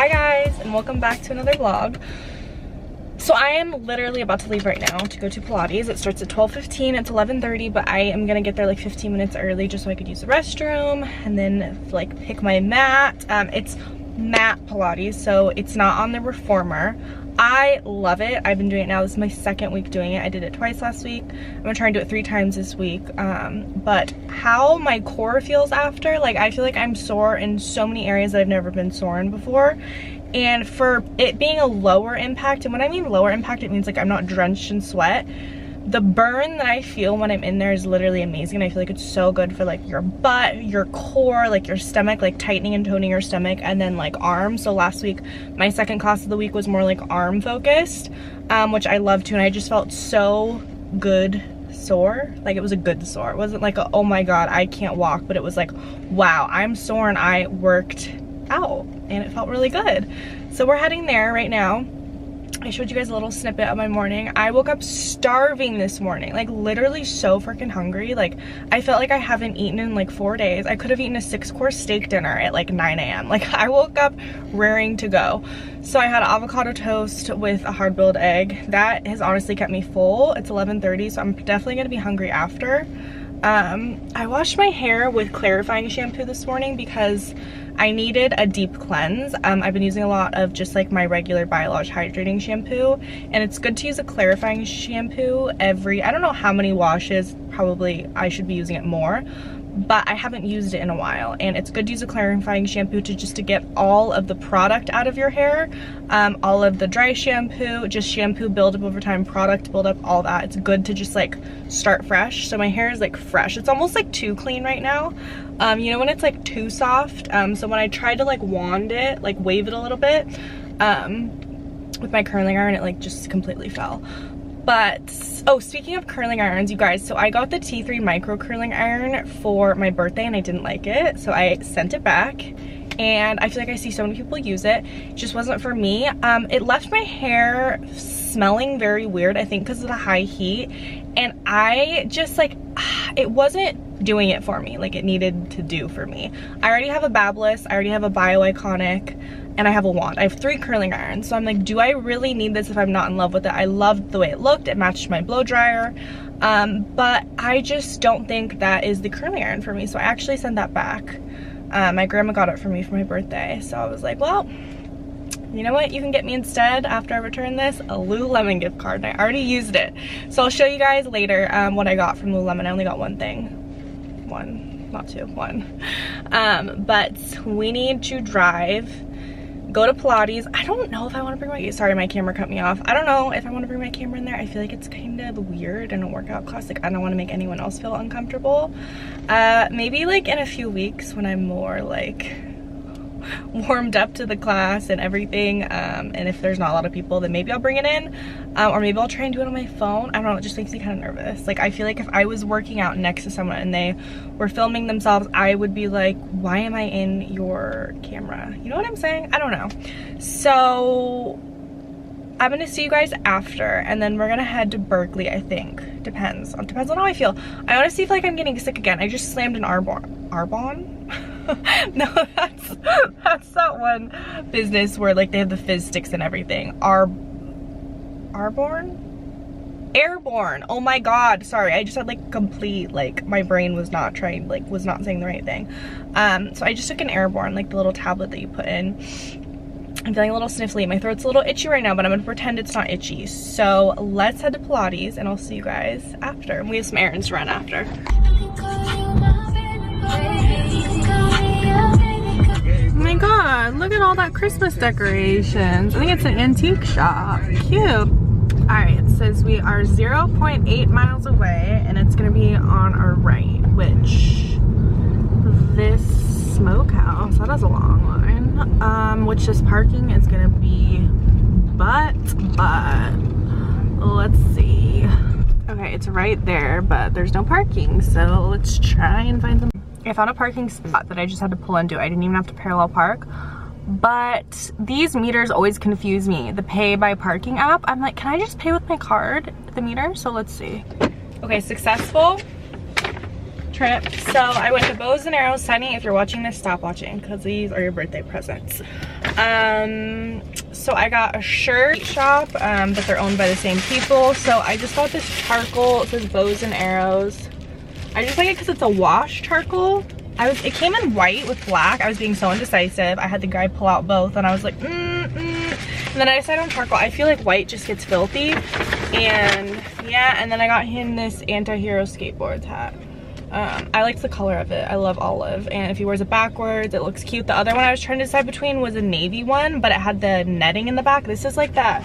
Hi guys, and welcome back to another vlog. So I am literally about to leave right now to go to Pilates. It starts at 12:15, it's 11:30, but I am gonna get there like 15 minutes early just so I could use the restroom and then like pick my mat. It's mat Pilates, so it's not on the reformer. I love it. I've been doing it now. This is my second week doing it. I did it twice last week. I'm gonna try and do it 3 times this week. But how my core feels after, like I feel like I'm sore in so many areas that I've never been sore in before. And for it being a lower impact, and when I mean lower impact, it means like I'm not drenched in sweat. The burn that I feel when I'm in there is literally amazing. I feel like it's so good for like your butt, your core, like your stomach, like tightening and toning your stomach, and then like arms. So last week, my second class of the week was more like arm focused, which I love too. And I just felt so good sore. Like it was a good sore. It wasn't like a, oh my God, I can't walk, but it was like, wow, I'm sore and I worked out and it felt really good. So we're heading there right now. I showed you guys a little snippet of my morning. I woke up starving this morning, like literally so freaking hungry. Like I felt like I haven't eaten in like 4 days. I could have eaten a 6-course steak dinner at like 9 a.m. Like I woke up raring to go. So I had avocado toast with a hard-boiled egg. That has honestly kept me full. It's 11:30, so I'm definitely gonna be hungry after. I washed my hair with clarifying shampoo this morning because I needed a deep cleanse. I've been using a lot of just like my regular Biolage hydrating shampoo, and it's good to use a clarifying shampoo every, I don't know how many washes, probably I should be using it more, but I haven't used it in a while. And it's good to use a clarifying shampoo to get all of the product out of your hair, all of the dry shampoo, just shampoo build up over time, product build up, all that. It's good to just like start fresh. So my hair is like fresh. It's almost like too clean right now. You know when it's like too soft? So when I tried to like wand it, like wave it a little bit with my curling iron, it like just completely fell. But, oh, speaking of curling irons, you guys, so I got the T3 micro curling iron for my birthday and I didn't like it. So I sent it back and I feel like I see so many people use it. It just wasn't for me. It left my hair smelling very weird, I think because of the high heat. And I just like, it wasn't doing it for me like it needed to do for me. I already have a Babyliss, I already have a Bio Iconic, and I have a wand. I have 3 curling irons. So I'm like, do I really need this if I'm not in love with it? I loved the way it looked. It matched my blow dryer. But I just don't think that is the curling iron for me. So I actually sent that back. My grandma got it for me for my birthday. So I was like, well, you know what you can get me instead after I return this? A Lululemon gift card. And I already used it. So I'll show you guys later what I got from Lululemon. I only got one thing. One, not 2, 1. But we need to drive, go to Pilates. I don't know if I want to bring my, sorry, my camera cut me off. I don't know if I want to bring my camera in there. I feel like it's kind of weird in a workout class. Like I don't want to make anyone else feel uncomfortable. Maybe like in a few weeks when I'm more like warmed up to the class and everything, and if there's not a lot of people, then maybe I'll bring it in, or maybe I'll try and do it on my phone. I don't know, it just makes me kind of nervous. Like I feel like if I was working out next to someone and they were filming themselves, I would be like, why am I in your camera? You know what I'm saying? I don't know. So I'm gonna see you guys after, and then we're gonna head to Berkeley, I think. Depends on how I feel. I honestly feel like I'm getting sick again. I just slammed an Arbonne. No, that's that one business where like they have the fizz sticks and everything. Airborne. Oh my God, sorry, I just had like complete, like my brain was not trying, like was not saying the right thing. So I just took an Airborne, like the little tablet that you put in. I'm feeling a little sniffly. My throat's a little itchy right now, but I'm gonna pretend it's not itchy. So let's head to Pilates and I'll see you guys after. And we have some errands to run after. Oh my God, look at all that Christmas decorations. I think it's an antique shop. Cute. All right, it says we are 0.8 miles away and it's gonna be on our right, which this smokehouse, that has a long line, which this parking is gonna be but let's see. Okay, it's right there, but there's no parking, so let's try and find some. I found a parking spot that I just had to pull into. I didn't even have to parallel park, but these meters always confuse me. The pay by parking app, I'm like, can I just pay with my card at the meter? So let's see. Okay, successful. trip. So I went to Bows and Arrows. Sonny, if you're watching this, stop watching because these are your birthday presents. So I got a shirt shop, but they're owned by the same people. So I just got this charcoal. It says Bows and Arrows. I just like it because it's a wash charcoal. It came in white with black. I was being so indecisive. I had the guy pull out both and I was like, And then I decided on charcoal. I feel like white just gets filthy. And yeah, and then I got him this anti-hero skateboards hat. I liked the color of it. I love olive. And if he wears it backwards, it looks cute. The other one I was trying to decide between was a navy one, but it had the netting in the back. This is like that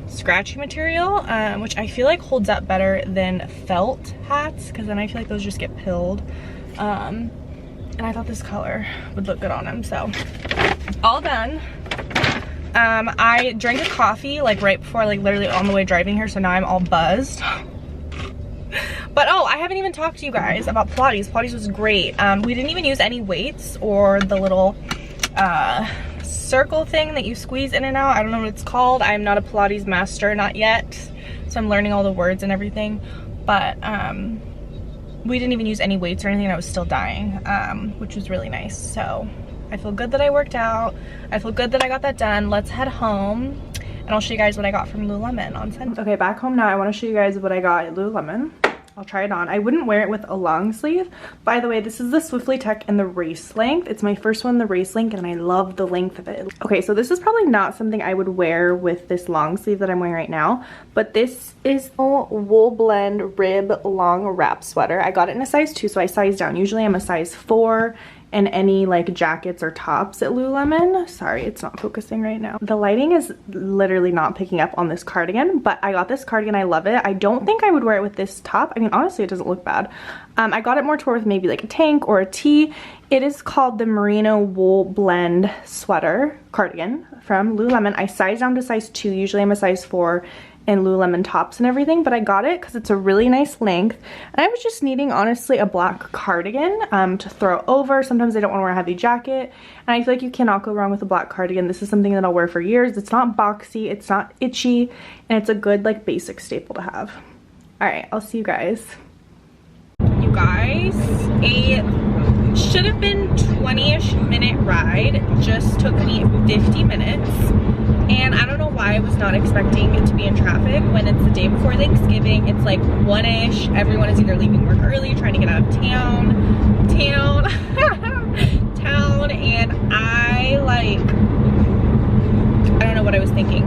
scratchy material, which I feel like holds up better than felt hats, because then I feel like those just get pilled. And I thought this color would look good on him, so all done. I drank a coffee like right before, like literally on the way driving here, so now I'm all buzzed. But oh, I haven't even talked to you guys about Pilates. Pilates was great. We didn't even use any weights or the little circle thing that you squeeze in and out. I don't know what it's called. I'm not a Pilates master, not yet, so I'm learning all the words and everything. But we didn't even use any weights or anything, and I was still dying, which was really nice. So I feel good that I worked out. I feel good that I got that done. Let's head home and I'll show you guys what I got from Lululemon on Sunday. Okay, back home now. I want to show you guys what I got at Lululemon. I'll try it on. I wouldn't wear it with a long sleeve. By the way, this is the Swiftly Tech in the race length. It's my first one, the race length, and I love the length of it. Okay, so this is probably not something I would wear with this long sleeve that I'm wearing right now, but this is a wool blend rib long wrap sweater. I got it in a size 2, so I sized down. Usually I'm a size 4 in any like jackets or tops at Lululemon. Sorry, it's not focusing right now. The lighting is literally not picking up on this cardigan, but I got this cardigan. I love it. I don't think I would wear it with this top. I mean, honestly, it doesn't look bad. I got it more to wear with maybe like a tank or a tee. It is called the Merino Wool Blend Sweater Cardigan from Lululemon. I sized down to size 2. Usually I'm a size 4 in Lululemon tops and everything, but I got it because it's a really nice length, and I was just needing honestly a black cardigan to throw over. Sometimes I don't want to wear a heavy jacket, and I feel like you cannot go wrong with a black cardigan. This is something that I'll wear for years. It's not boxy, it's not itchy, and it's a good like basic staple to have. All right, I'll see you guys. You guys, a should have been 20-ish minute ride just took me 50 minutes. And I don't know why I was not expecting it to be in traffic when it's the day before Thanksgiving. It's like 1-ish. Everyone is either leaving work early, trying to get out of town, and I don't know what I was thinking.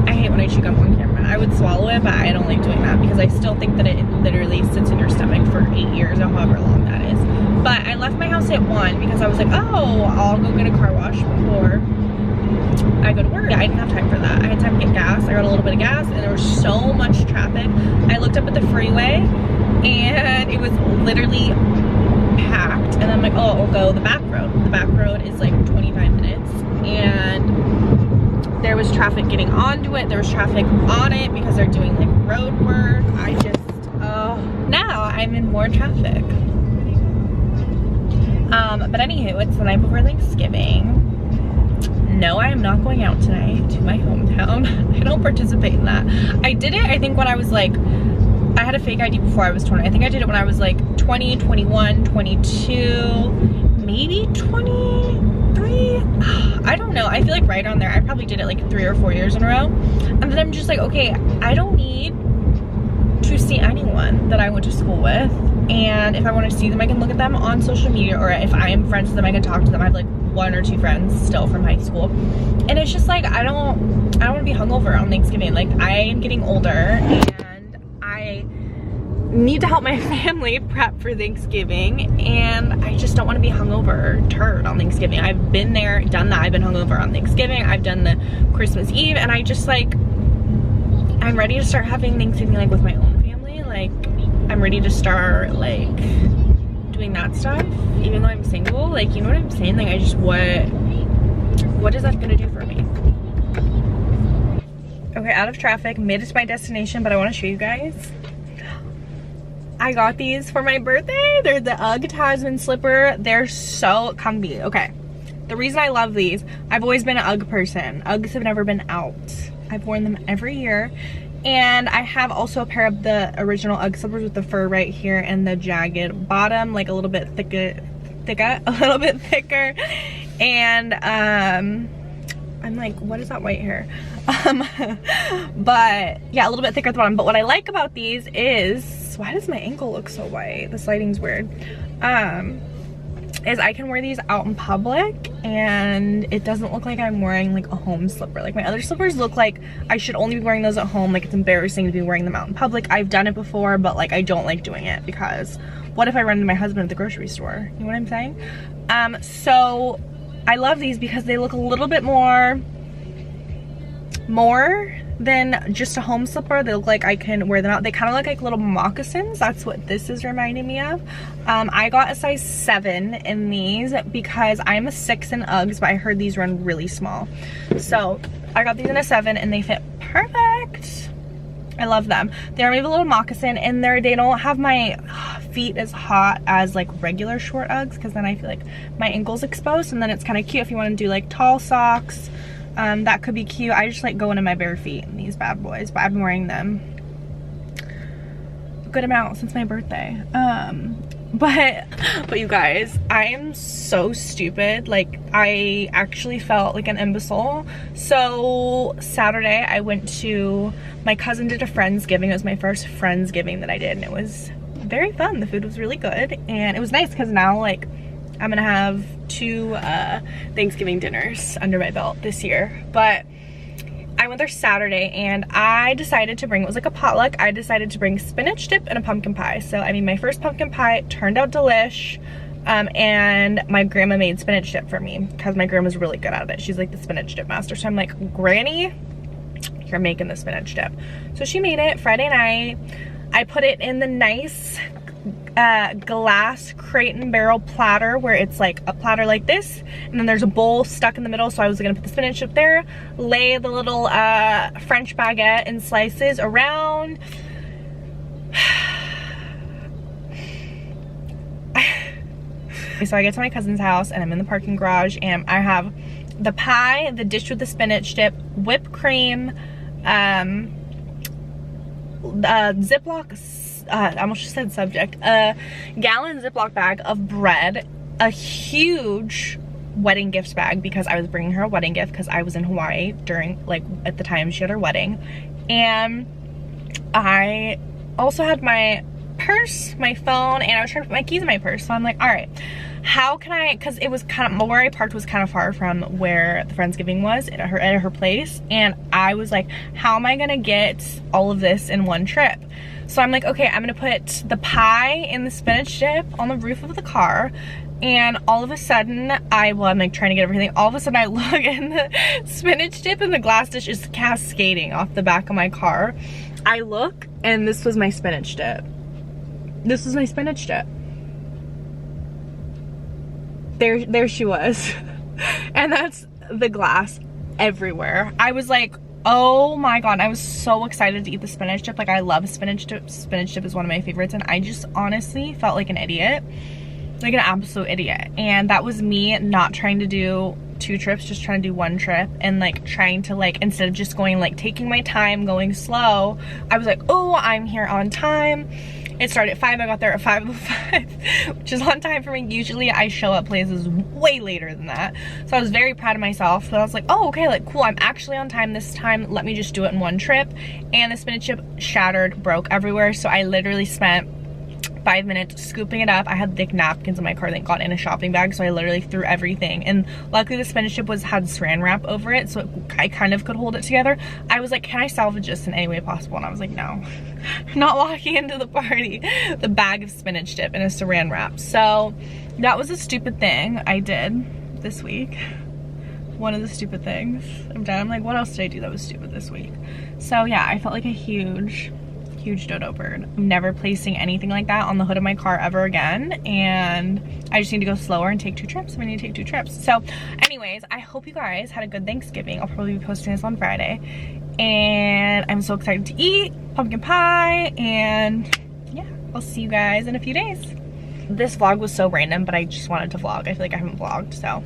I hate when I chew gum on camera. I would swallow it, but I don't like doing that because I still think that it literally sits in your stomach for 8 years or however long that is. But I left my house at 1 because I was like, oh, I'll go get a car wash before I go to work. Yeah, I didn't have time for that. I had time to get gas. I got a little bit of gas and there was so much traffic. I looked up at the freeway and it was literally packed, and I'm like, oh, I'll go the back road. The back road is like 25 minutes, and there was traffic getting onto it. There was traffic on it because they're doing like road work. Now I'm in more traffic. But anywho, it's the night before Thanksgiving. No, I am not going out tonight to my hometown. I don't participate in that. I did it, I think, when I was like, I had a fake ID before I was 20. I think I did it when I was like 20, 21, 22, maybe 23. I don't know. I feel like right on there. I probably did it like 3 or 4 years in a row. And then I'm just like, okay, I don't need to see anyone that I went to school with. And if I want to see them, I can look at them on social media, or if I am friends with them, I can talk to them. I have like 1 or 2 friends still from high school, and it's just like I don't want to be hungover on Thanksgiving. Like, I am getting older and I need to help my family prep for Thanksgiving, and I just don't want to be hungover turd on Thanksgiving. I've been there, done that. I've been hungover on Thanksgiving. I've done the Christmas Eve, and I just like, I'm ready to start having Thanksgiving like with my own family. Like, I'm ready to start like doing that stuff, even though I'm single. Like, you know what I'm saying? Like, I just, what is that gonna do for me? Okay, out of traffic, made it to my destination, but I want to show you guys. I got these for my birthday. They're the UGG Tasman slipper. They're so comfy. Okay, the reason I love these, I've always been an UGG person. UGGs have never been out. I've worn them every year, And I have also a pair of the original Ugg slippers with the fur right here and the jagged bottom, like a little bit thicker. And I'm like, what is that white hair? But yeah, a little bit thicker at the bottom. But what I like about these is, why does my ankle look so white? This lighting's weird. Is I can wear these out in public and it doesn't look like I'm wearing like a home slipper. Like my other slippers look like I should only be wearing those at home. Like it's embarrassing to be wearing them out in public. I've done it before, but like I don't like doing it because what if I run into my husband at the grocery store? You know what I'm saying? So I love these because they look a little bit more than just a home slipper. They look like I can wear them out. They kind of look like little moccasins. That's what this is reminding me of. I got a size 7 in these because I'm a 6 in Uggs, but I heard these run really small. So I got these in a 7 and they fit perfect. I love them. They're maybe a little moccasin and they don't have my feet as hot as like regular short Uggs, because then I feel like my ankle's exposed, and then it's kind of cute if you want to do like tall socks. That could be cute. I just like going in my bare feet in these bad boys, but I've been wearing them a good amount since my birthday. But you guys, I am so stupid. Like I actually felt like an imbecile. So Saturday I went to, my cousin did a Friendsgiving. It was my first Friendsgiving that I did, and it was very fun. The food was really good, and it was nice because now like I'm gonna have 2 Thanksgiving dinners under my belt this year. But I went there Saturday and I decided to bring, it was like a potluck, I decided to bring spinach dip and a pumpkin pie. So I mean, my first pumpkin pie turned out delish, and my grandma made spinach dip for me because my grandma's really good at it. She's like the spinach dip master. So I'm like, Granny, you're making the spinach dip. So she made it Friday night. I put it in the nice glass crate and barrel platter where it's like a platter like this, and then there's a bowl stuck in the middle. So I was gonna put the spinach up there, lay the little French baguette in slices around. So I get to my cousin's house and I'm in the parking garage, and I have the pie, the dish with the spinach dip, whipped cream, Ziploc, I almost just said subject, a gallon Ziploc bag of bread, a huge wedding gift bag because I was bringing her a wedding gift because I was in Hawaii during, like, at the time she had her wedding. And I also had my purse, my phone, and I was trying to put my keys in my purse. So I'm like, all right, how can I, because it was kind of, where I parked was kind of far from where the Friendsgiving was at her place, and I was like, how am I gonna get all of this in one trip? So I'm like, okay, I'm gonna put the pie and the spinach dip on the roof of the car. And all of a sudden, I'm like trying to get everything. All of a sudden I look and the spinach dip and the glass dish is cascading off the back of my car. I look and this was my spinach dip. This was my spinach dip. There she was. And that's the glass everywhere. I was like, oh my god, I was so excited to eat the spinach dip. Like, I love spinach dip. Spinach dip is one of my favorites, and I just honestly felt like an idiot. Like an absolute idiot. And that was me not trying to do 2 trips, just trying to do 1 trip, and like trying to, like, instead of just going, like, taking my time, going slow, I was like, oh, I'm here on time. It started at 5, I got there at 5:05, which is on time for me. Usually I show up places way later than that. So I was very proud of myself. So I was like, oh, okay, like, cool, I'm actually on time this time. Let me just do it in 1 trip. And the spinach dip shattered, broke everywhere. So I literally spent 5 minutes scooping it up. I had thick napkins in my car that got in a shopping bag, so I literally threw everything. And luckily the spinach dip had saran wrap over it, so I kind of could hold it together. I was like, can I salvage this in any way possible? And I was like, no. Not walking into the party the bag of spinach dip in a saran wrap. So that was a stupid thing I did this week. One of the stupid things I've done. I'm like, what else did I do that was stupid this week? So yeah, I felt like a huge dodo bird. I'm never placing anything like that on the hood of my car ever again, and I just need to go slower and take 2 trips. I need to take 2 trips. So anyways, I hope you guys had a good Thanksgiving. I'll probably be posting this on Friday, and I'm so excited to eat pumpkin pie, and yeah, I'll see you guys in a few days. This vlog was so random, but I just wanted to vlog. I feel like I haven't vlogged, so